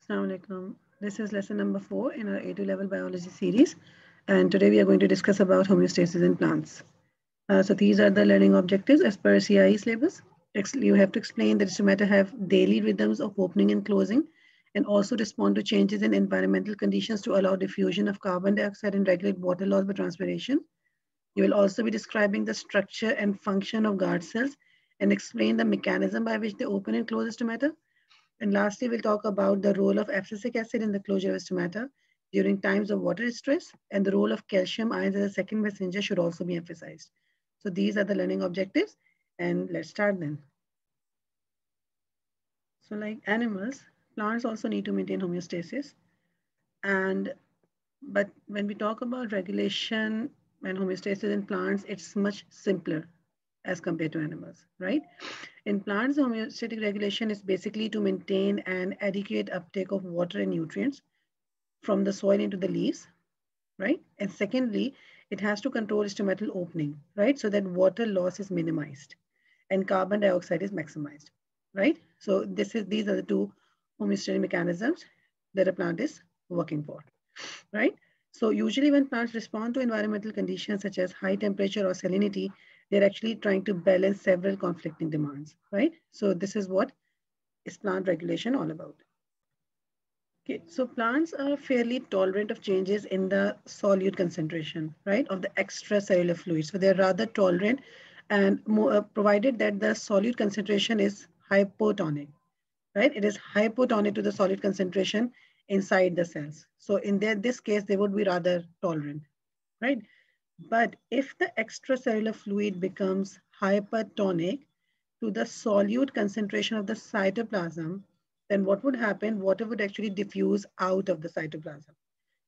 Assalamu alaikum. This is lesson number 4 in our A2 level biology series. And today we are going to discuss about homeostasis in plants. So these are the learning objectives as per CIE syllabus. You have to explain that stomata have daily rhythms of opening and closing and also respond to changes in environmental conditions to allow diffusion of carbon dioxide and regulate water loss by transpiration. You will also be describing the structure and function of guard cells and explain the mechanism by which they open and close the stomata. And lastly, we'll talk about the role of abscisic acid in the closure of stomata during times of water stress, and the role of calcium ions as a second messenger should also be emphasized. So these are the learning objectives, and let's start then. So like animals, plants also need to maintain homeostasis. But when we talk about regulation and homeostasis in plants, it's much simpler as compared to animals, right? In plants, homeostatic regulation is basically to maintain an adequate uptake of water and nutrients from the soil into the leaves, right? And secondly, it has to control stomatal opening, right? So that water loss is minimized and carbon dioxide is maximized, right? So these are the two homeostatic mechanisms that a plant is working for, right? So usually when plants respond to environmental conditions such as high temperature or salinity, they're actually trying to balance several conflicting demands, right? So this is what is plant regulation all about. Okay, so plants are fairly tolerant of changes in the solute concentration, right, of the extracellular fluid. So they're rather tolerant and more, provided that the solute concentration is hypotonic, right? It is hypotonic to the solute concentration inside the cells. So in this case, they would be rather tolerant, right? But if the extracellular fluid becomes hypertonic to the solute concentration of the cytoplasm, then what would happen? Water would actually diffuse out of the cytoplasm,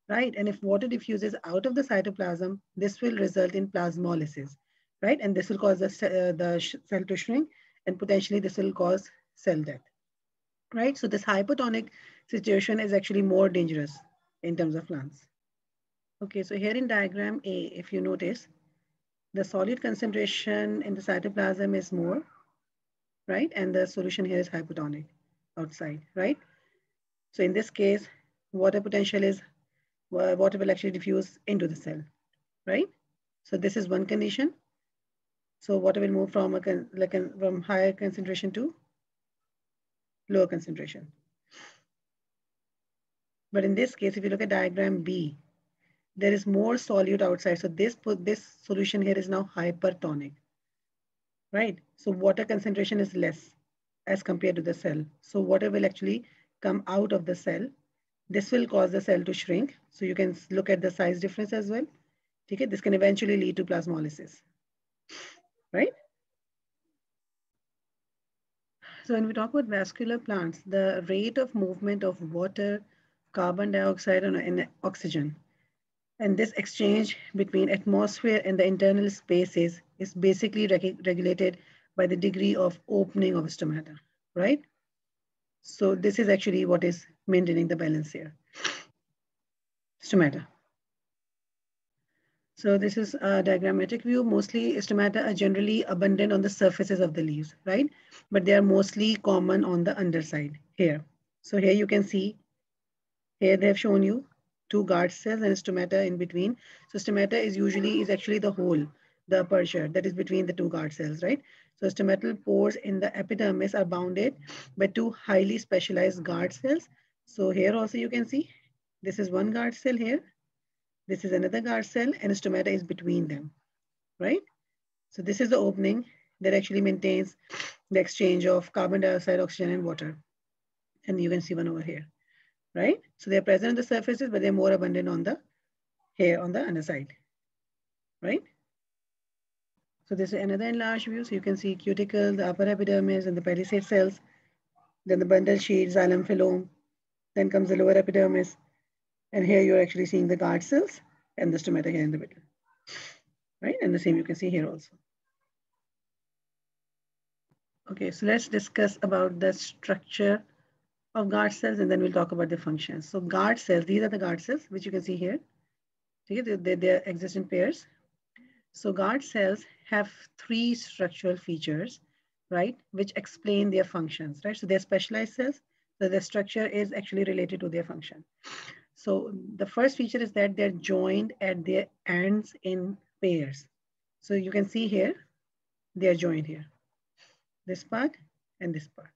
right? And if water diffuses out of the cytoplasm, this will result in plasmolysis, right? And this will cause the cell to shrink, and potentially this will cause cell death, right? So this hypotonic situation is actually more dangerous in terms of plants. Okay, so here in diagram A, if you notice, the solute concentration in the cytoplasm is more, right? And the solution here is hypotonic outside, right? So in this case, water potential is, water will actually diffuse into the cell, right? So this is one condition. So water will move from from higher concentration to lower concentration. But in this case, if you look at diagram B, there is more solute outside. So this solution here is now hypertonic, right? So water concentration is less as compared to the cell. So water will actually come out of the cell. This will cause the cell to shrink. So you can look at the size difference as well. Okay, this can eventually lead to plasmolysis, right? So when we talk about vascular plants, the rate of movement of water, carbon dioxide, and oxygen, and this exchange between atmosphere and the internal spaces is basically regulated by the degree of opening of stomata, right? So this is actually what is maintaining the balance here. Stomata. So this is a diagrammatic view. Mostly stomata are generally abundant on the surfaces of the leaves, right? But they are mostly common on the underside here. So here you can see, here they have shown you two guard cells and stomata in between. So stomata is actually the hole, the aperture that is between the two guard cells, right? So stomatal pores in the epidermis are bounded by two highly specialized guard cells. So here also you can see, this is one guard cell here. This is another guard cell and stomata is between them, right? So this is the opening that actually maintains the exchange of carbon dioxide, oxygen, and water. And you can see one over here, right? So they're present on the surfaces, but they're more abundant on the here on the underside, right? So this is another enlarged view. So you can see cuticle, the upper epidermis, and the palisade cells. Then the bundle sheet, xylem phloem. Then comes the lower epidermis. And here you're actually seeing the guard cells and the stomata here in the middle, right? And the same you can see here also. Okay, so let's discuss about the structure of guard cells and then we'll talk about the functions. So guard cells, these are the guard cells, which you can see here. Okay, they exist in pairs. So guard cells have three structural features, right, which explain their functions, right? So they're specialized cells. So the structure is actually related to their function. So the first feature is that they're joined at their ends in pairs. So you can see here, they are joined here, this part and this part.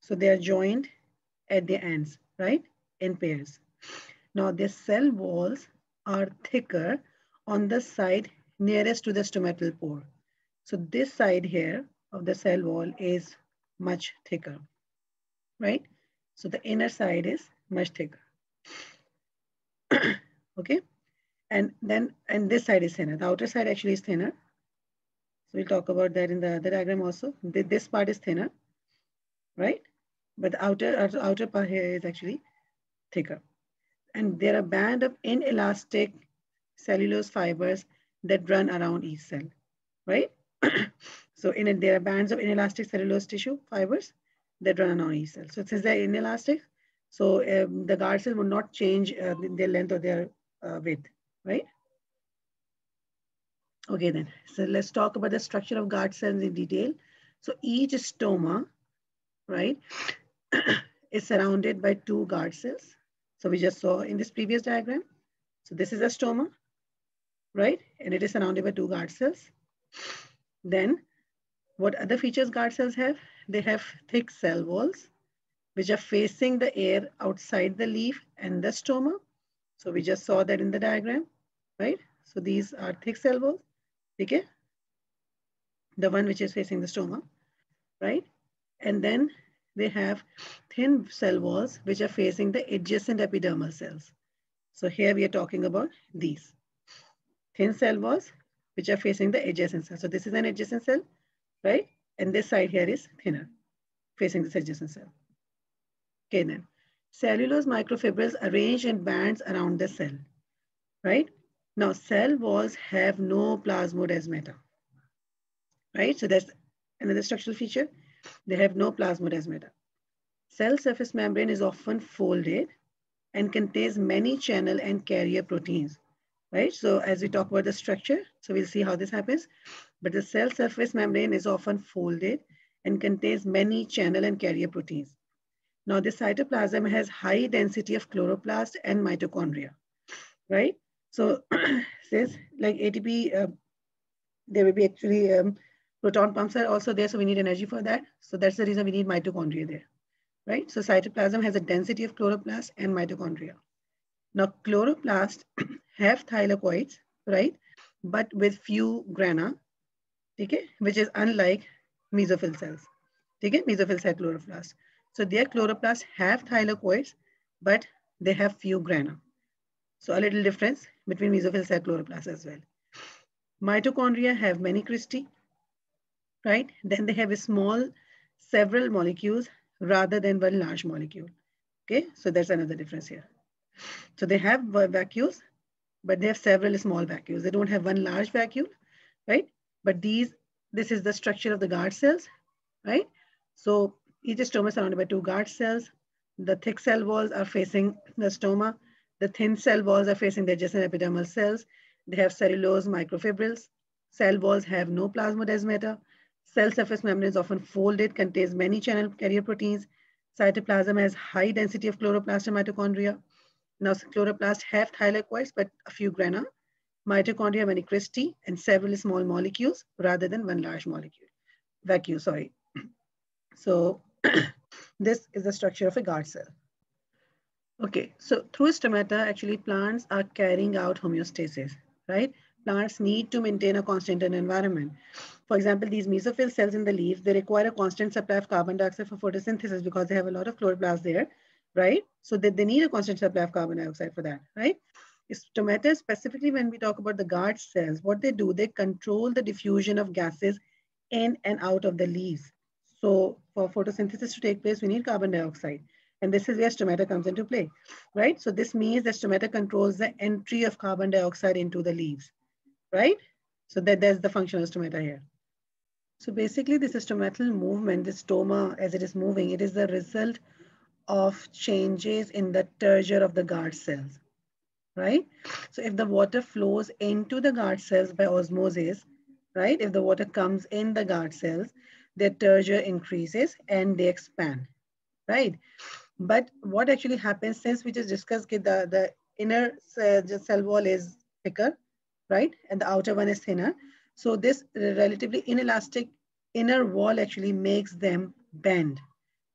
So they are joined at their ends, right, in pairs. Now their cell walls are thicker on the side nearest to the stomatal pore. So this side here of the cell wall is much thicker, right? So the inner side is much thicker. Okay, and this side is thinner. The outer side actually is thinner. So we'll talk about that in the other diagram also. This part is thinner, right? But the outer part here is actually thicker. And there are a band of inelastic cellulose fibers that run around each cell, right? So in it, there are bands of inelastic cellulose tissue fibers that run around each cell. So since they're inelastic, so the guard cell will not change their length or their width, right? Okay then, so let's talk about the structure of guard cells in detail. So each stoma, right, is surrounded by two guard cells. So we just saw in this previous diagram. So this is a stoma, right? And it is surrounded by two guard cells. Then what other features guard cells have? They have thick cell walls, which are facing the air outside the leaf and the stoma. So we just saw that in the diagram, right? So these are thick cell walls, okay? The one which is facing the stoma, right? And then they have thin cell walls, which are facing the adjacent epidermal cells. So here we are talking about these thin cell walls, which are facing the adjacent cell. So this is an adjacent cell, right? And this side here is thinner, facing this adjacent cell. Okay then, cellulose microfibrils arranged in bands around the cell, right? Now cell walls have no plasmodesmata, right? So that's another structural feature. They have no plasmodesmata. Cell surface membrane is often folded and contains many channel and carrier proteins, right? So as we talk about the structure, so we'll see how this happens. But the cell surface membrane is often folded and contains many channel and carrier proteins. Now the cytoplasm has high density of chloroplast and mitochondria, right? So since like ATP, there will be actually proton pumps are also there, so we need energy for that. So that's the reason we need mitochondria there, right? So cytoplasm has a density of chloroplast and mitochondria. Now chloroplast have thylakoids, right? But with few grana, okay, which is unlike mesophyll cells. Okay, mesophyll cell chloroplast. So their chloroplasts have thylakoids, but they have few grana. So a little difference between mesophyll cell chloroplasts as well. Mitochondria have many cristae, right? Then they have a small, several molecules rather than one large molecule. Okay, so that's another difference here. So they have vacuoles, but they have several small vacuoles. They don't have one large vacuole, right? But this is the structure of the guard cells, right? So each stoma is surrounded by two guard cells. The thick cell walls are facing the stoma. The thin cell walls are facing the adjacent epidermal cells. They have cellulose microfibrils. Cell walls have no plasmodesmata. Cell surface membrane is often folded, contains many channel carrier proteins. Cytoplasm has high density of chloroplast and mitochondria. Now, chloroplasts have thylakoids, but a few grana. Mitochondria have many cristae and several small molecules rather than one large molecule. Vacuole, sorry. So this is the structure of a guard cell. Okay, so through stomata, actually plants are carrying out homeostasis, right? Plants need to maintain a constant environment. For example, these mesophyll cells in the leaves, they require a constant supply of carbon dioxide for photosynthesis because they have a lot of chloroplasts there, right? So they need a constant supply of carbon dioxide for that, right? Stomata, specifically when we talk about the guard cells, what they do, they control the diffusion of gases in and out of the leaves. So for photosynthesis to take place, we need carbon dioxide. And this is where stomata comes into play, right? So this means that stomata controls the entry of carbon dioxide into the leaves, right? So that's the function of stomata here. So basically this stomatal movement, the stoma as it is moving, it is the result of changes in the turgor of the guard cells, right? So if the water flows into the guard cells by osmosis, right? If the water comes in the guard cells, their turgor increases and they expand. right? But what actually happens, since we just discussed that the inner cell wall is thicker, right? And the outer one is thinner. So this relatively inelastic inner wall actually makes them bend.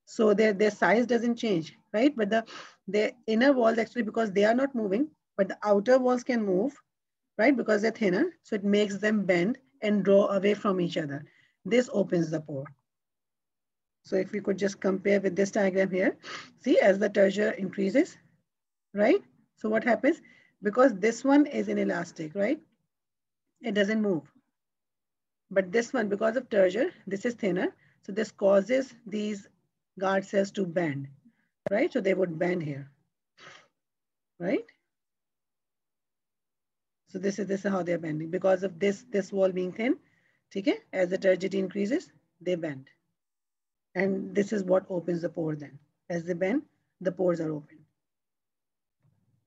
So their size doesn't change, right? But the inner walls actually, because they are not moving, but the outer walls can move, right? Because they're thinner. So it makes them bend and draw away from each other. This opens the pore. So if we could just compare with this diagram here, see as the turgor increases, right? So what happens? Because this one is inelastic, right? It doesn't move. But this one, because of turgor, this is thinner. So this causes these guard cells to bend, right? So they would bend here, right? So this is how they're bending. Because of this wall being thin, okay? As the turgidity increases, they bend. And this is what opens the pore then. As they bend, the pores are open.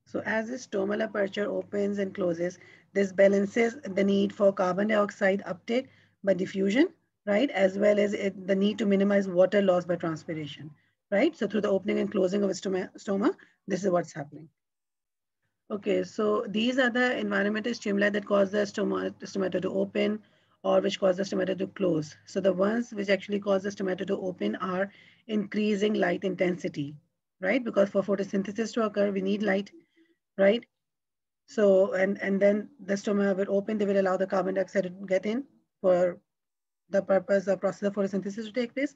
So as the stomal aperture opens and closes, this balances the need for carbon dioxide uptake by diffusion, right? As well as the need to minimize water loss by transpiration, right? So through the opening and closing of a stoma, this is what's happening. Okay, so these are the environmental stimuli that cause the stomata to open or which cause the stomata to close. So the ones which actually cause the stomata to open are increasing light intensity, right? Because for photosynthesis to occur, we need light, right? So, and then the stoma will open, they will allow the carbon dioxide to get in for the purpose of process of photosynthesis to take place.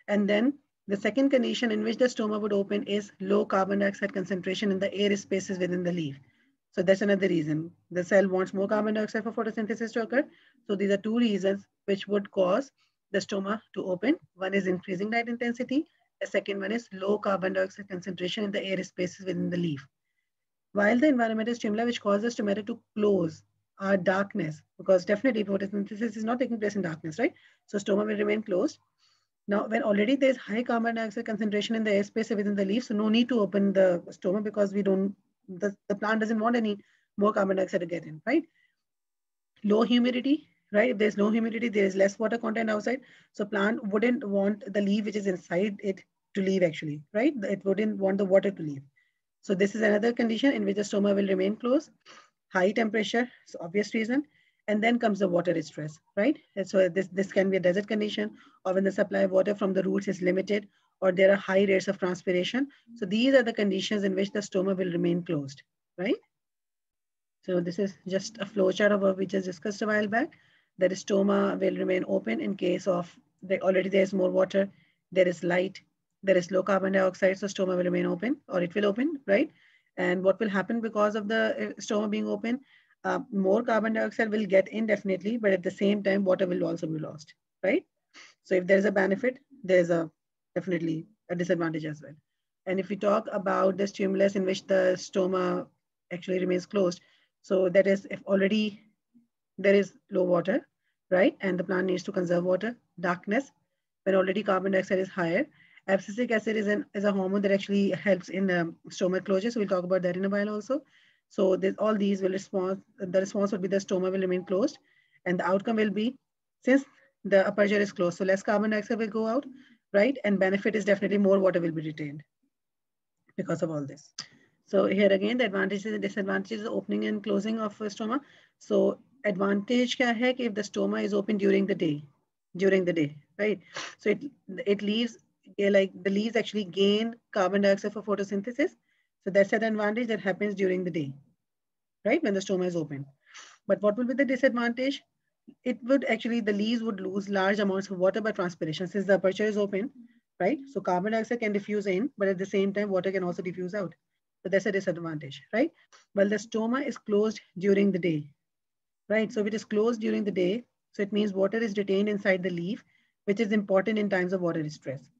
And then the second condition in which the stoma would open is low carbon dioxide concentration in the air spaces within the leaf. So that's another reason. The cell wants more carbon dioxide for photosynthesis to occur. So these are two reasons which would cause the stoma to open. One is increasing light intensity. The second one is low carbon dioxide concentration in the air spaces within the leaf. While the environmental stimuli which cause the stomata to close are darkness, because definitely photosynthesis is not taking place in darkness, right? So stoma will remain closed. Now, when already there's high carbon dioxide concentration in the airspace within the leaf, so no need to open the stoma because the plant doesn't want any more carbon dioxide to get in, right? Low humidity, right? If there's no humidity, there is less water content outside. So plant wouldn't want the leaf which is inside it to leave actually, right? It wouldn't want the water to leave. So this is another condition in which the stoma will remain closed. High temperature, so obvious reason. And then comes the water stress, right? And so this can be a desert condition or when the supply of water from the roots is limited or there are high rates of transpiration. So these are the conditions in which the stoma will remain closed, right? So this is just a flowchart of what we just discussed a while back. That stoma will remain open in case of already there's more water, there is light, there is low carbon dioxide, so stoma will remain open or it will open, right? And what will happen because of the stoma being open? More carbon dioxide will get in definitely, but at the same time, water will also be lost, right? So if there's a benefit, there's a definitely a disadvantage as well. And if we talk about the stimulus in which the stoma actually remains closed, so that is if already there is low water, right? And the plant needs to conserve water, darkness, when already carbon dioxide is higher. Abscisic acid is a hormone that actually helps in stomach closure. So we'll talk about that in a while also. So all these will respond, the response would be the stoma will remain closed and the outcome will be, since the aperture is closed, so less carbon dioxide will go out, right? And benefit is definitely more water will be retained because of all this. So here again, the advantages and disadvantages of opening and closing of a stoma. So advantage kya hai ki if the stoma is open during the day, right? So it leaves like the leaves actually gain carbon dioxide for photosynthesis. So that's an advantage that happens during the day, right? When the stoma is open. But what will be the disadvantage? It would actually, the leaves would lose large amounts of water by transpiration since the aperture is open, right? So carbon dioxide can diffuse in, but at the same time, water can also diffuse out. So that's a disadvantage, right? Well, the stoma is closed during the day, right? So if it is closed during the day, so it means water is retained inside the leaf, which is important in times of water stress,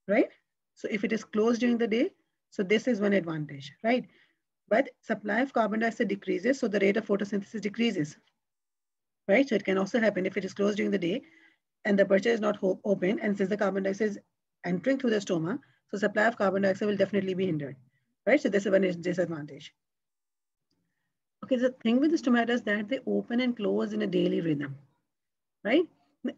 right? So if it is closed during the day, so this is one advantage, right? But supply of carbon dioxide decreases, so the rate of photosynthesis decreases, right? So it can also happen if it is closed during the day and the aperture is not open, and since the carbon dioxide is entering through the stoma, so supply of carbon dioxide will definitely be hindered, right? So this is one disadvantage. Okay, the thing with the stomata is that they open and close in a daily rhythm, right?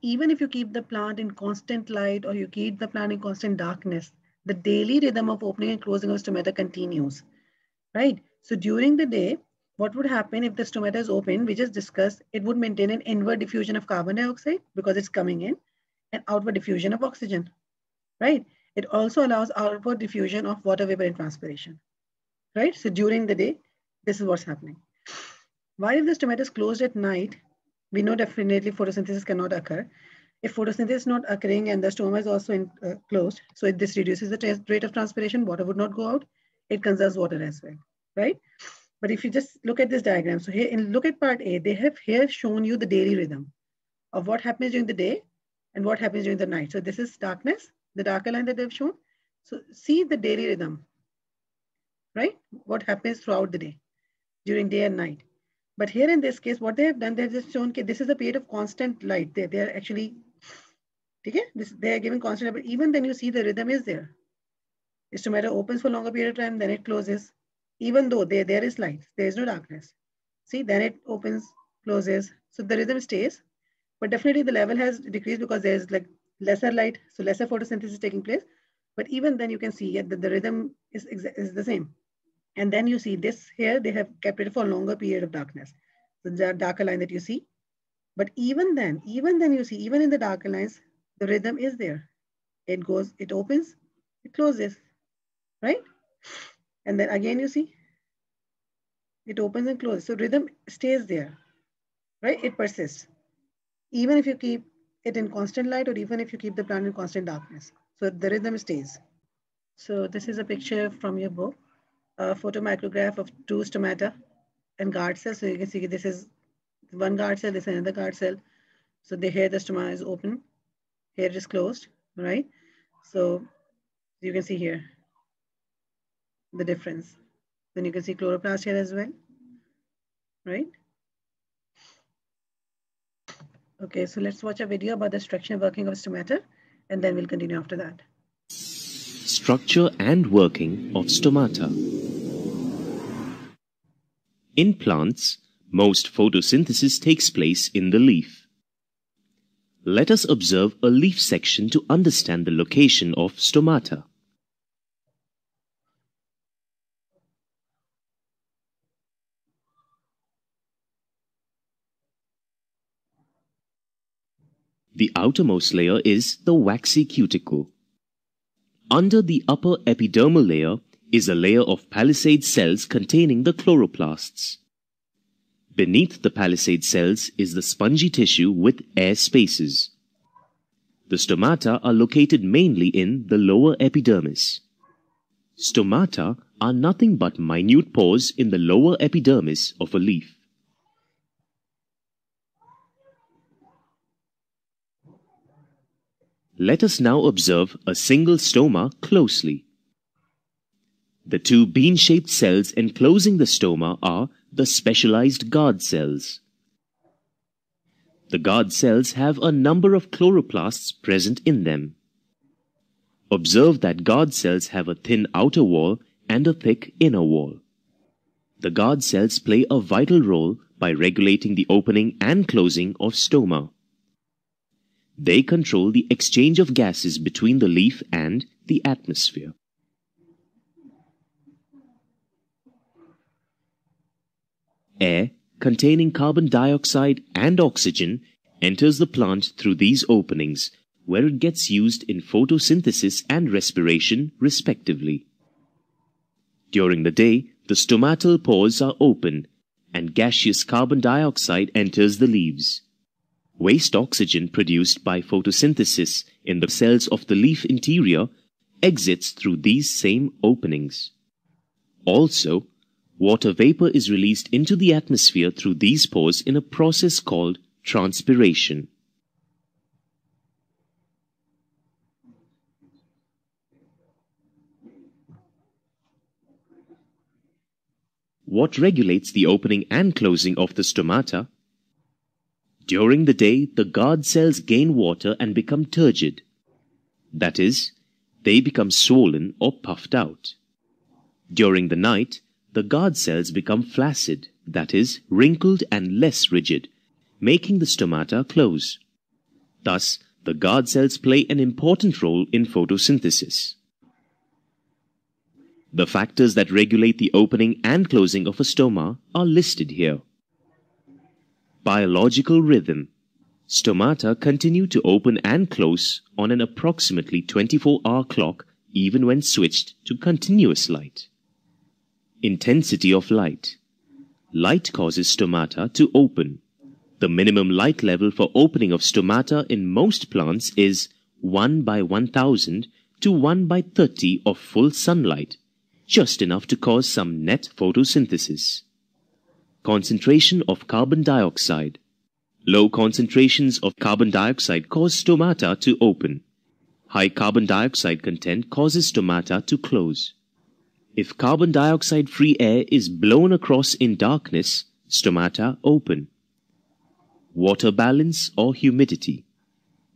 Even if you keep the plant in constant light or you keep the plant in constant darkness, The daily rhythm of opening and closing of stomata continues, right? So during the day, what would happen if the stomata is open? We just discussed it would maintain an inward diffusion of carbon dioxide because it's coming in, and outward diffusion of oxygen, right? It also allows outward diffusion of water vapor and transpiration, right? So during the day, this is what's happening. While if the stomata is closed at night, we know definitely photosynthesis cannot occur. If photosynthesis is not occurring and the stoma is also closed, so this reduces the rate of transpiration, water would not go out. It conserves water as well, right? But if you just look at this diagram, so here, look at part A, they have here shown you the daily rhythm of what happens during the day and what happens during the night. So this is darkness, the darker line that they've shown. So see the daily rhythm, right? What happens throughout the day, during day and night. But here in this case, what they have done, they've just shown this is a period of constant light. They are actually, okay, they are giving constant, but even then you see the rhythm is there. The stomata opens for longer period of time, then it closes. Even though there is light, there is no darkness. See, then it opens, closes. So the rhythm stays, but definitely the level has decreased because there's like lesser light, so lesser photosynthesis is taking place. But even then you can see that the rhythm is the same. And then you see this here, they have kept it for a longer period of darkness. The darker line that you see. But even then you see, even in the darker lines, the rhythm is there. It goes, it opens, it closes, right? And then again you see, it opens and closes. So rhythm stays there, right? It persists. Even if you keep it in constant light or even if you keep the plant in constant darkness. So the rhythm stays. So this is a picture from your book, a photomicrograph of two stomata and guard cells. So you can see this is one guard cell, this is another guard cell. So here the stoma is open, here it is closed, right? So you can see here the difference. Then you can see chloroplast here as well, right? Okay, so let's watch a video about the structure and working of stomata, and then we'll continue after that. Structure and working of stomata. In plants, most photosynthesis takes place in the leaf. Let us observe a leaf section to understand the location of stomata. The outermost layer is the waxy cuticle. Under the upper epidermal layer is a layer of palisade cells containing the chloroplasts. Beneath the palisade cells is the spongy tissue with air spaces. The stomata are located mainly in the lower epidermis. Stomata are nothing but minute pores in the lower epidermis of a leaf. Let us now observe a single stoma closely. The two bean-shaped cells enclosing the stoma are the specialized guard cells. The guard cells have a number of chloroplasts present in them. Observe that guard cells have a thin outer wall and a thick inner wall. The guard cells play a vital role by regulating the opening and closing of stoma. They control the exchange of gases between the leaf and the atmosphere. Air containing carbon dioxide and oxygen enters the plant through these openings, where it gets used in photosynthesis and respiration respectively. During the day, the stomatal pores are open and gaseous carbon dioxide enters the leaves. Waste oxygen produced by photosynthesis in the cells of the leaf interior exits through these same openings. Also, water vapor is released into the atmosphere through these pores in a process called transpiration. What regulates the opening and closing of the stomata? During the day, the guard cells gain water and become turgid. That is, they become swollen or puffed out. During the night, the guard cells become flaccid, that is, wrinkled and less rigid, making the stomata close. Thus, the guard cells play an important role in photosynthesis. The factors that regulate the opening and closing of a stoma are listed here. Biological rhythm. Stomata continue to open and close on an approximately 24-hour clock even when switched to continuous light. Intensity of light. Light causes stomata to open. The minimum light level for opening of stomata in most plants is 1 by 1000 to 1 by 30 of full sunlight, just enough to cause some net photosynthesis. Concentration of carbon dioxide. Low concentrations of carbon dioxide cause stomata to open. High carbon dioxide content causes stomata to close. If carbon dioxide-free air is blown across in darkness, stomata open. Water balance or humidity.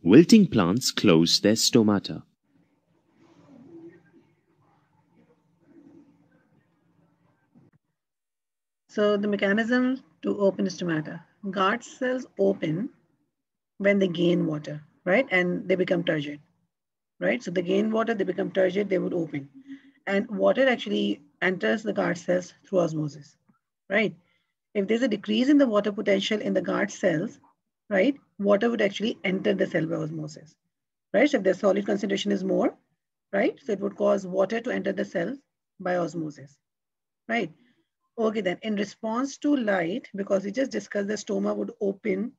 Wilting plants close their stomata. So the mechanism to open stomata. Guard cells open when they gain water, right? And they become turgid, right? So they gain water, they become turgid, they would open. And water actually enters the guard cells through osmosis, right? If there's a decrease in the water potential in the guard cells, right, water would actually enter the cell by osmosis, right? So if the solid concentration is more, right, so it would cause water to enter the cells by osmosis, right? Okay, then in response to light, because we just discussed the stoma would open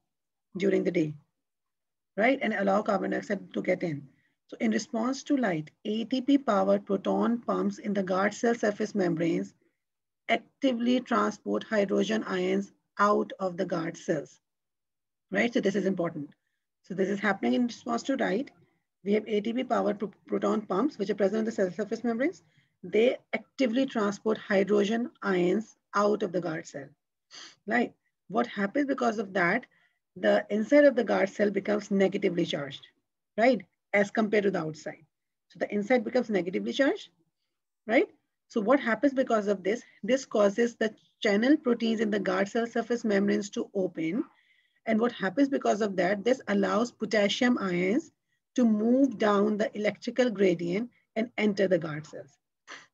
during the day, right, and allow carbon dioxide to get in. So in response to light, ATP-powered proton pumps in the guard cell surface membranes actively transport hydrogen ions out of the guard cells, right? So this is important. So this is happening in response to light. We have ATP-powered proton pumps, which are present in the cell surface membranes. They actively transport hydrogen ions out of the guard cell, right? What happens because of that? The inside of the guard cell becomes negatively charged, right? As compared to the outside. So the inside becomes negatively charged, right? So what happens because of this? This causes the channel proteins in the guard cell surface membranes to open. And what happens because of that? This allows potassium ions to move down the electrical gradient and enter the guard cells,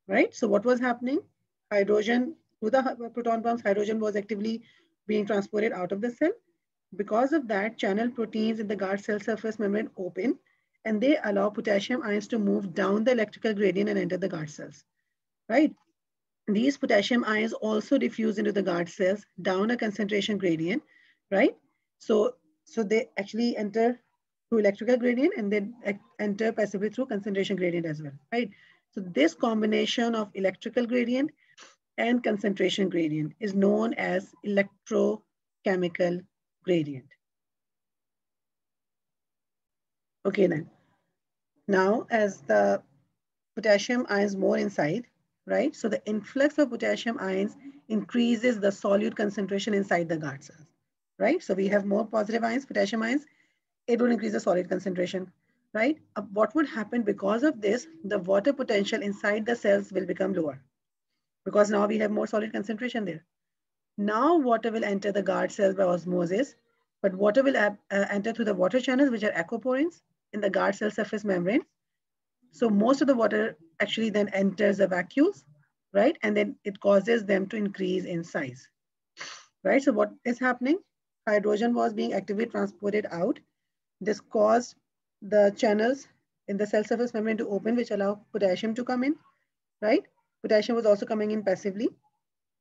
right? So what was happening? Hydrogen, through the proton pumps, hydrogen was actively being transported out of the cell. Because of that, channel proteins in the guard cell surface membrane open, and they allow potassium ions to move down the electrical gradient and enter the guard cells, right? These potassium ions also diffuse into the guard cells down a concentration gradient, right? So they actually enter through electrical gradient and then enter passively through concentration gradient as well, right? So this combination of electrical gradient and concentration gradient is known as electrochemical gradient. Okay then. Now as the potassium ions more inside, right? So the influx of potassium ions increases the solute concentration inside the guard cells, right? So we have more positive ions, potassium ions, it will increase the solid concentration, right? What would happen because of this? The water potential inside the cells will become lower because now we have more solid concentration there. Now water will enter the guard cells by osmosis, but water will enter through the water channels, which are aquaporins in the guard cell surface membrane. So most of the water actually then enters the vacuoles, right? And then it causes them to increase in size, right? So what is happening? Hydrogen was being actively transported out. This caused the channels in the cell surface membrane to open, which allow potassium to come in, right? Potassium was also coming in passively.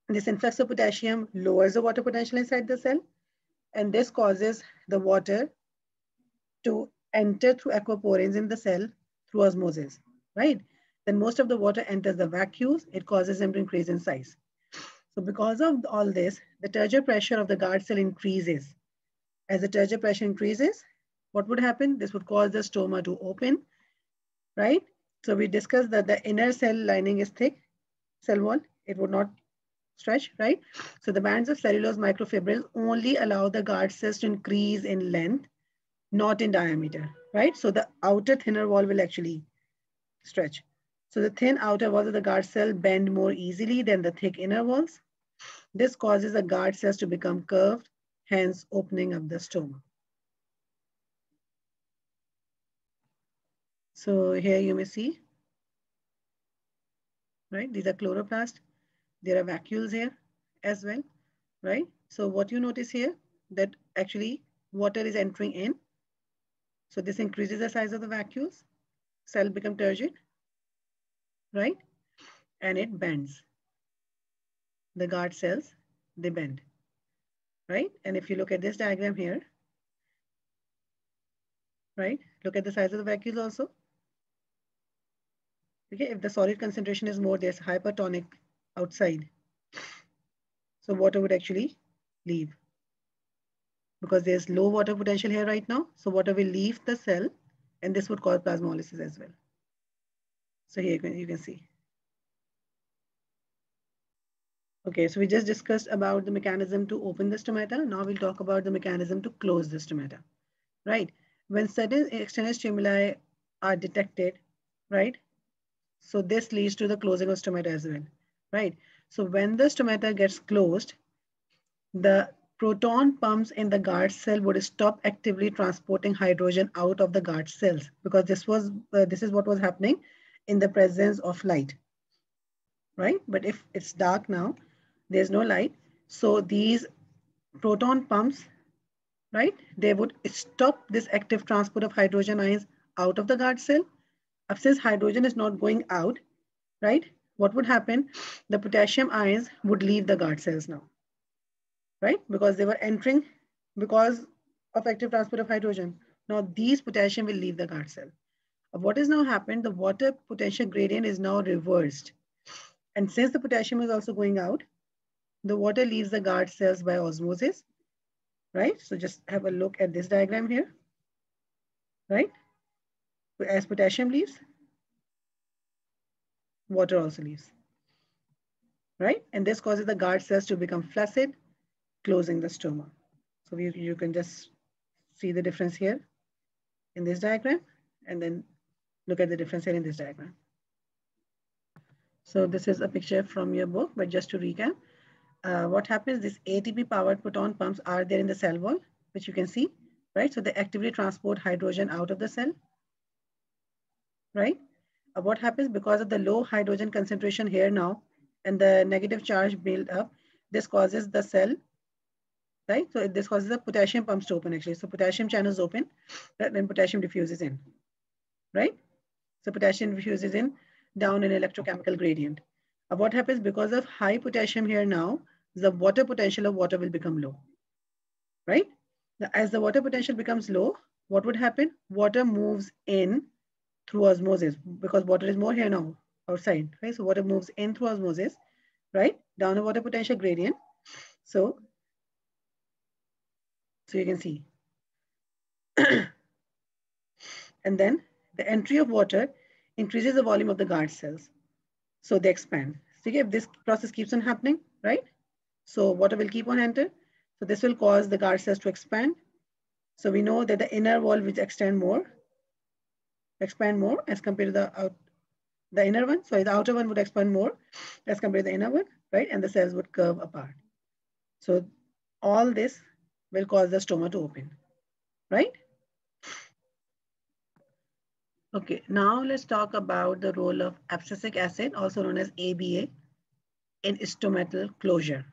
This influx of potassium lowers the water potential inside the cell, and this causes the water to enter through aquaporins in the cell through osmosis, right? Then most of the water enters the vacuoles. It causes them to increase in size. So because of all this, the turgor pressure of the guard cell increases. As the turgor pressure increases, what would happen? This would cause the stoma to open, right? So we discussed that the inner cell lining is thick, cell wall. It would not stretch, right? So the bands of cellulose microfibrils only allow the guard cells to increase in length, not in diameter, right? So the outer thinner wall will actually stretch. So the thin outer walls of the guard cell bend more easily than the thick inner walls. This causes the guard cells to become curved, hence opening up the stoma. So here you may see, right? These are chloroplast. There are vacuoles here as well, right? So what you notice here, that actually water is entering in. So this increases the size of the vacuoles. Cell become turgid, right? And it bends. The guard cells, they bend, right? And if you look at this diagram here, right? Look at the size of the vacuoles also. Okay, if the solid concentration is more, there's hypertonic outside. So water would actually leave because there's low water potential here right now. So water will leave the cell and this would cause plasmolysis as well. So here you can see. Okay, so we just discussed about the mechanism to open the stomata. Now we'll talk about the mechanism to close the stomata, right? When certain external stimuli are detected, right? So this leads to the closing of stomata as well, right? So when the stomata gets closed, the proton pumps in the guard cell would stop actively transporting hydrogen out of the guard cells because this is what was happening in the presence of light, right? But if it's dark now, there's no light. So these proton pumps, right, they would stop this active transport of hydrogen ions out of the guard cell. Since hydrogen is not going out, right, what would happen? The potassium ions would leave the guard cells now, right? Because they were entering because of active transport of hydrogen. Now these potassium will leave the guard cell. What has now happened? The water potential gradient is now reversed. And since the potassium is also going out, the water leaves the guard cells by osmosis, right? So just have a look at this diagram here, right? As potassium leaves, water also leaves, right? And this causes the guard cells to become flaccid, closing the stoma. So you can just see the difference here in this diagram, and then look at the difference here in this diagram. So this is a picture from your book, but just to recap, what happens, these ATP powered proton pumps are there in the cell wall, which you can see, right? So they actively transport hydrogen out of the cell, right? What happens because of the low hydrogen concentration here now and the negative charge build up, this causes the cell, right? So this causes the potassium pumps to open actually. So potassium channels open, then potassium diffuses in, right? So potassium diffuses in down in electrochemical gradient. What happens because of high potassium here now, the water potential of water will become low, right? As the water potential becomes low, what would happen? Water moves in through osmosis because water is more here now outside, right? So water moves in through osmosis, right? Down the water potential gradient. So you can see. And then the entry of water increases the volume of the guard cells. So they expand. So if this process keeps on happening, right? So water will keep on enter. So this will cause the guard cells to expand. So we know that the inner wall will expand more as compared to the inner one. So the outer one would expand more as compared to the inner one, right? And the cells would curve apart. So all this will cause the stoma to open, right? Okay, now let's talk about the role of abscisic acid, also known as ABA, in stomatal closure,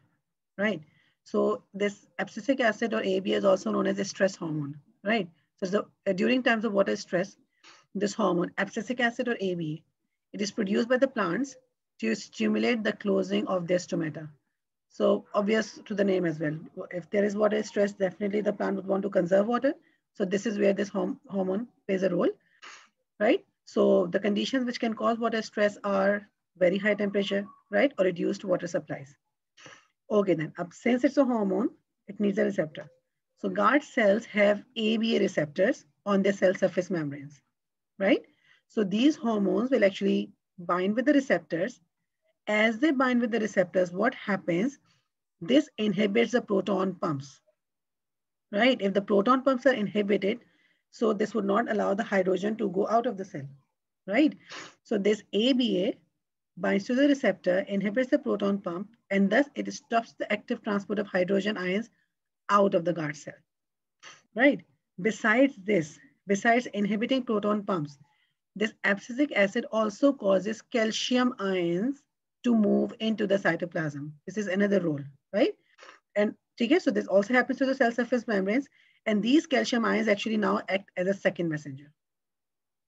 right? So this abscisic acid or ABA is also known as a stress hormone, right? So during times of water stress, this hormone, abscisic acid or ABA, it is produced by the plants to stimulate the closing of their stomata. So obvious to the name as well. If there is water stress, definitely the plant would want to conserve water. So this is where this hormone plays a role, right? So the conditions which can cause water stress are very high temperature, right? Or reduced water supplies. Okay, then since it's a hormone, it needs a receptor. So guard cells have ABA receptors on their cell surface membranes, right? So these hormones will actually bind with the receptors. As they bind with the receptors, what happens? This inhibits the proton pumps, right? If the proton pumps are inhibited, so this would not allow the hydrogen to go out of the cell, right? So this ABA binds to the receptor, inhibits the proton pump, and thus it stops the active transport of hydrogen ions out of the guard cell, right? Besides this, besides inhibiting proton pumps, this abscisic acid also causes calcium ions to move into the cytoplasm. This is another role, right? And okay, so this also happens to the cell surface membranes, and these calcium ions actually now act as a second messenger.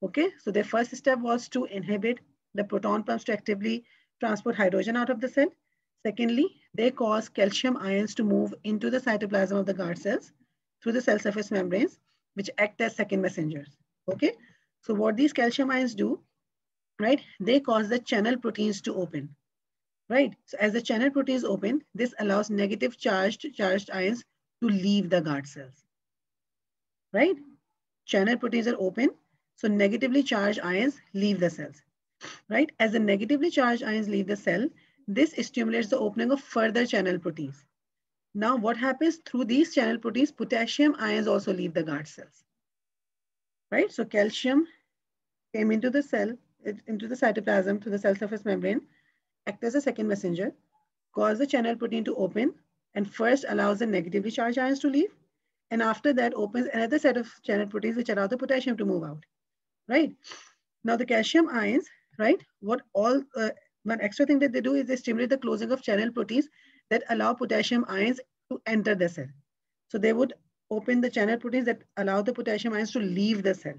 Okay, so their first step was to inhibit the proton pumps to actively transport hydrogen out of the cell. Secondly, they cause calcium ions to move into the cytoplasm of the guard cells through the cell surface membranes, which act as second messengers. Okay, so what these calcium ions do, right? They cause the channel proteins to open, right? So as the channel proteins open, this allows negative charged ions to leave the guard cells, right? Channel proteins are open, so negatively charged ions leave the cells, right? As the negatively charged ions leave the cell, this stimulates the opening of further channel proteins. Now what happens through these channel proteins, potassium ions also leave the guard cells, right? So calcium came into the cell, into the cytoplasm through the cell surface membrane, act as a second messenger, cause the channel protein to open, and first allows the negatively charged ions to leave, and after that opens another set of channel proteins which allow the potassium to move out, right? Now the calcium ions, right, one extra thing that they do is they stimulate the closing of channel proteins that allow potassium ions to enter the cell. So they would open the channel proteins that allow the potassium ions to leave the cell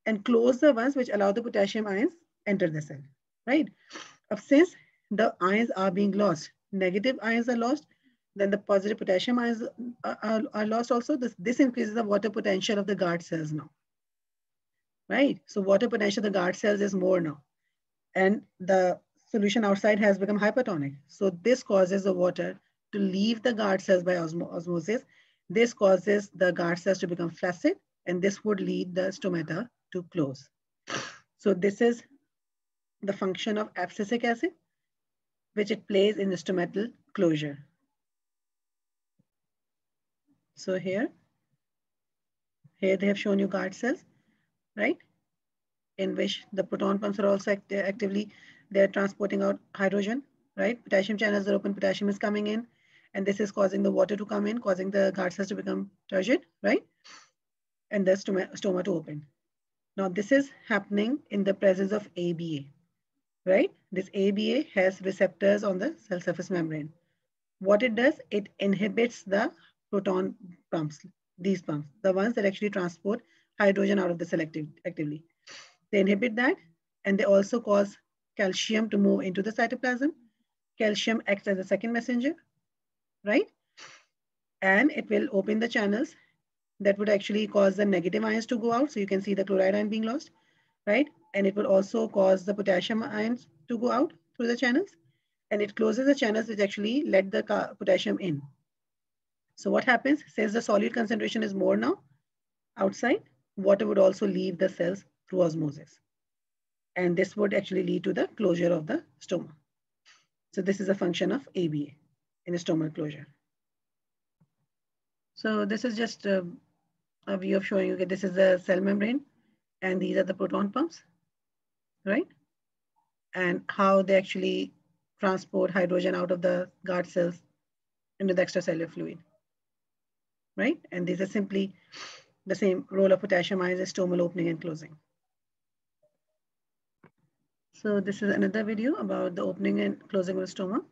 and close the ones which allow the potassium ions enter the cell, right? Since the ions are being lost, negative ions are lost, then the positive potassium ions are lost also. This increases the water potential of the guard cells now, right? So water potential of the guard cells is more now. And the solution outside has become hypertonic. So this causes the water to leave the guard cells by osmosis. This causes the guard cells to become flaccid, and this would lead the stomata to close. So this is the function of abscisic acid, which it plays in the stomatal closure. So here they have shown you guard cells, right? In which the proton pumps are also actively, they're transporting out hydrogen, right? Potassium channels are open, potassium is coming in, and this is causing the water to come in, causing the guard cells to become turgid, right? And the stoma to open. Now this is happening in the presence of ABA, right? This ABA has receptors on the cell surface membrane. What it does, it inhibits the proton pumps, these pumps, the ones that actually transport hydrogen out of the cell actively. They inhibit that, and they also cause calcium to move into the cytoplasm. Calcium acts as a second messenger, right? And it will open the channels that would actually cause the negative ions to go out. So you can see the chloride ion being lost, right? And it will also cause the potassium ions to go out through the channels. And it closes the channels which actually let the potassium in. So what happens, since the solute concentration is more now outside, water would also leave the cells through osmosis. And this would actually lead to the closure of the stoma. So this is a function of ABA in a stomal closure. So this is just a view of showing you that this is the cell membrane and these are the proton pumps, right? And how they actually transport hydrogen out of the guard cells into the extracellular fluid, right? And these are simply the same role of potassium ions as stomal opening and closing. So this is another video about the opening and closing of a stoma.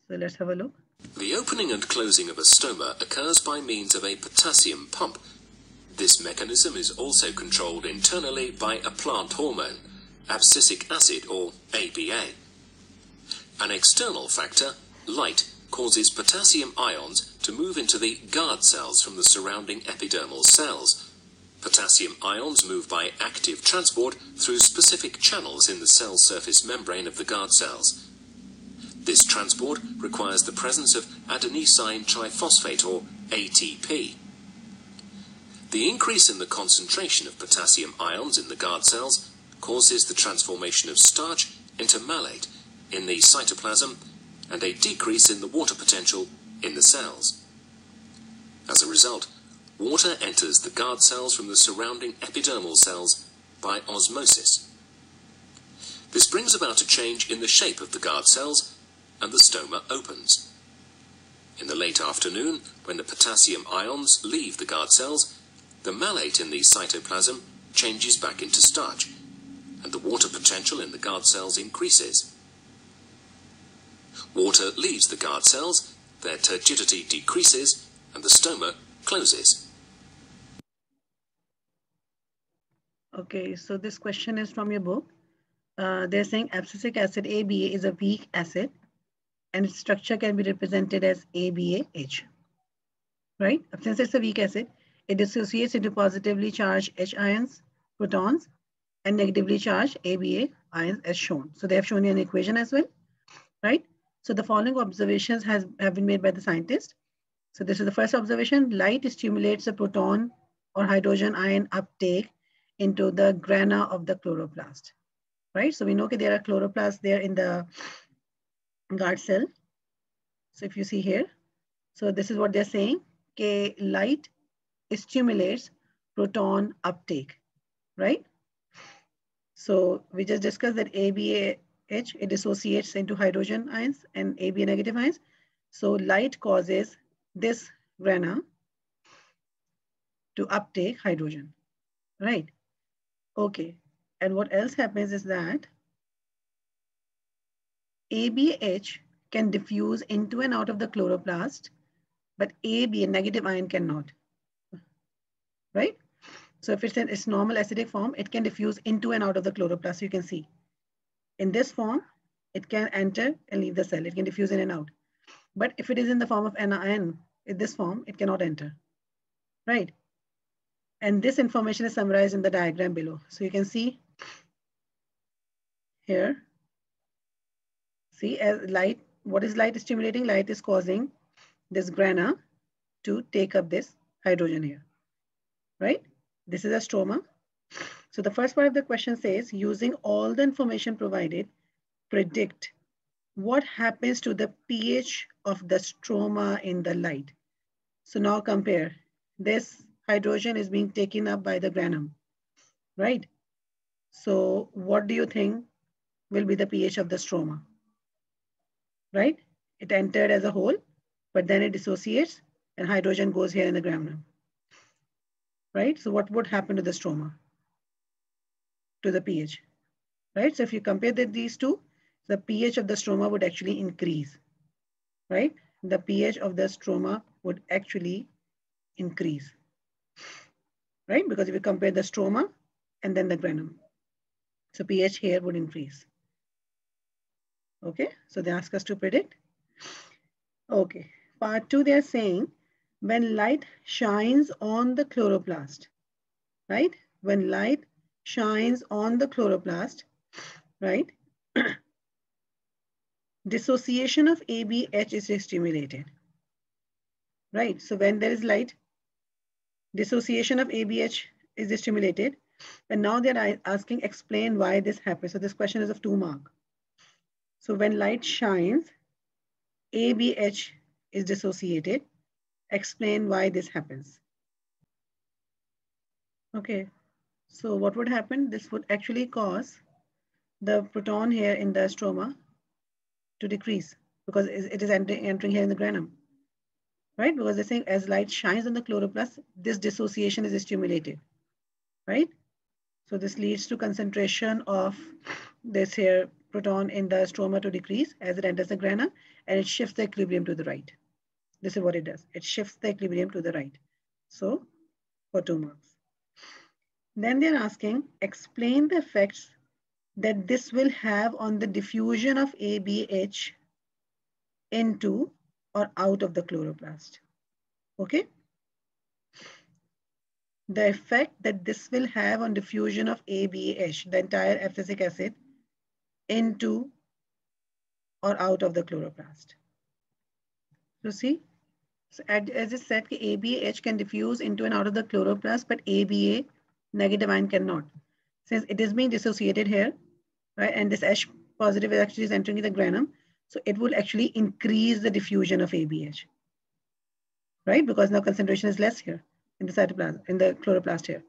So let's have a look. The opening and closing of a stoma occurs by means of a potassium pump. This mechanism is also controlled internally by a plant hormone, abscisic acid or ABA. An external factor, light, causes potassium ions to move into the guard cells from the surrounding epidermal cells. Potassium ions move by active transport through specific channels in the cell surface membrane of the guard cells. This transport requires the presence of adenosine triphosphate or ATP. The increase in the concentration of potassium ions in the guard cells causes the transformation of starch into malate in the cytoplasm and a decrease in the water potential in the cells. As a result, water enters the guard cells from the surrounding epidermal cells by osmosis. This brings about a change in the shape of the guard cells and the stoma opens. In the late afternoon, when the potassium ions leave the guard cells, the malate in the cytoplasm changes back into starch, and the water potential in the guard cells increases. Water leaves the guard cells, their turgidity decreases, and the stoma closes. Okay, so this question is from your book. They're saying abscisic acid ABA is a weak acid and its structure can be represented as ABAH, right? Since it's a weak acid, it dissociates into positively charged H ions, protons, and negatively charged ABA ions as shown. So they have shown you an equation as well, right? So the following observations have been made by the scientist. So this is the first observation. Light stimulates the proton or hydrogen ion uptake into the grana of the chloroplast, right? So we know that there are chloroplasts there in the guard cell. So if you see here, so this is what they're saying, okay, light stimulates proton uptake, right? So we just discussed that ABAH, it dissociates into hydrogen ions and AB negative ions. So light causes this grana to uptake hydrogen, right? Okay, and what else happens is that ABH can diffuse into and out of the chloroplast, but AB, a negative ion, cannot, right? So if it's in its normal acidic form, it can diffuse into and out of the chloroplast. You can see in this form, it can enter and leave the cell. It can diffuse in and out. But if it is in the form of anion, in this form, it cannot enter, right? And this information is summarized in the diagram below. So you can see here, see as light, what is light stimulating? Light is causing this grana to take up this hydrogen here, right? This is a stroma. So the first part of the question says, using all the information provided, predict what happens to the pH of the stroma in the light. So now compare. This hydrogen is being taken up by the granum, right? So what do you think will be the pH of the stroma, right? It entered as a whole, but then it dissociates and hydrogen goes here in the granum, right? So what would happen to the stroma, to the pH, right? So if you compare these two, the pH of the stroma would actually increase, right? The pH of the stroma would actually increase, right? Because if you compare the stroma and then the granum, so pH here would increase. Okay, so they ask us to predict. Okay, part 2, they're saying when light shines on the chloroplast, right? When light shines on the chloroplast, right? Dissociation of ABH is stimulated, right? So when there is light, dissociation of ABH is stimulated. And now they're asking, explain why this happens. So this question is of 2 marks. So when light shines, ABH is dissociated. Explain why this happens. Okay, so what would happen? This would actually cause the proton here in the stroma to decrease because it is entering here in the granum, right? Because they're saying as light shines on the chloroplast, this dissociation is stimulated, right? So this leads to concentration of this here proton in the stroma to decrease as it enters the grana, and it shifts the equilibrium to the right. This is what it does. It shifts the equilibrium to the right. So for 2 marks. Then they're asking, explain the effects that this will have on the diffusion of ABH into or out of the chloroplast. Okay? The effect that this will have on diffusion of ABH, the entire abscisic acid, into or out of the chloroplast. So see, so as it said, ABH can diffuse into and out of the chloroplast, but ABA negative ion cannot. Since it is being dissociated here, right, and this H positive actually is entering the granum, so it will actually increase the diffusion of ABH, right? Because now concentration is less here in the cytoplasm, in the chloroplast here.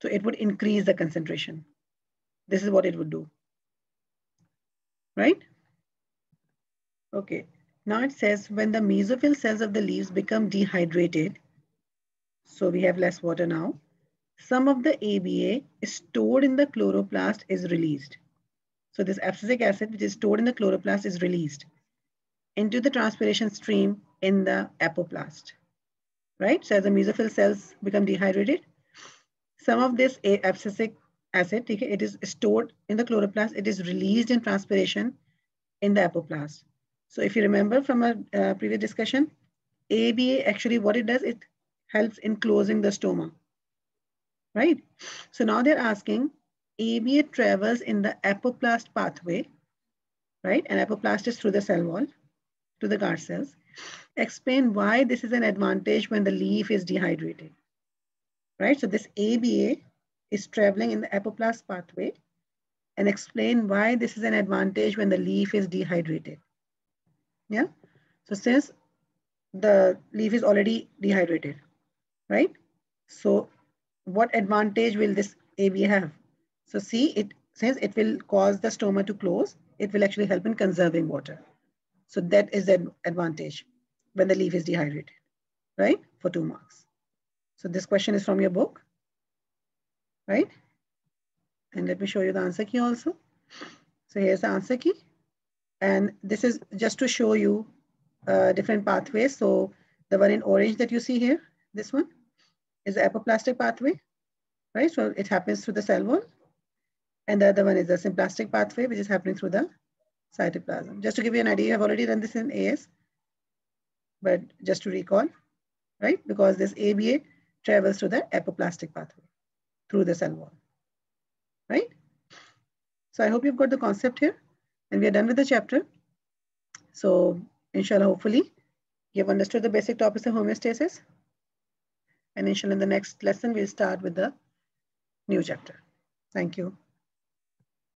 So it would increase the concentration. This is what it would do, right? Okay, now it says when the mesophyll cells of the leaves become dehydrated, so we have less water now, some of the ABA stored in the chloroplast is released. So this abscisic acid, which is stored in the chloroplast, is released. into the transpiration stream in the apoplast, right? So as the mesophyll cells become dehydrated, some of this abscisic acid, okay, it is stored in the chloroplast, it is released in transpiration in the apoplast. So if you remember from a previous discussion, ABA actually what it does, it helps in closing the stoma, right? So now they're asking, ABA travels in the apoplast pathway, right? And apoplast is through the cell wall to the guard cells. Explain why this is an advantage when the leaf is dehydrated, right? So this ABA is traveling in the apoplast pathway, and explain why this is an advantage when the leaf is dehydrated. Yeah. So since the leaf is already dehydrated, right? So what advantage will this ABA have? So see, it since it will cause the stoma to close, it will actually help in conserving water. So that is the advantage when the leaf is dehydrated, right? For 2 marks. So this question is from your book, right? And let me show you the answer key also. So here's the answer key. And this is just to show you different pathways. So the one in orange that you see here, this one is the apoplastic pathway, right? So it happens through the cell wall. And the other one is the symplastic pathway, which is happening through the cytoplasm. Just to give you an idea, I've already done this in AS, but just to recall, right? Because this ABA travels through the apoplastic pathway, through the cell wall, right? So I hope you've got the concept here, and we are done with the chapter. So inshallah, hopefully, you've understood the basic topics of homeostasis. And inshallah, in the next lesson, we'll start with the new chapter. Thank you.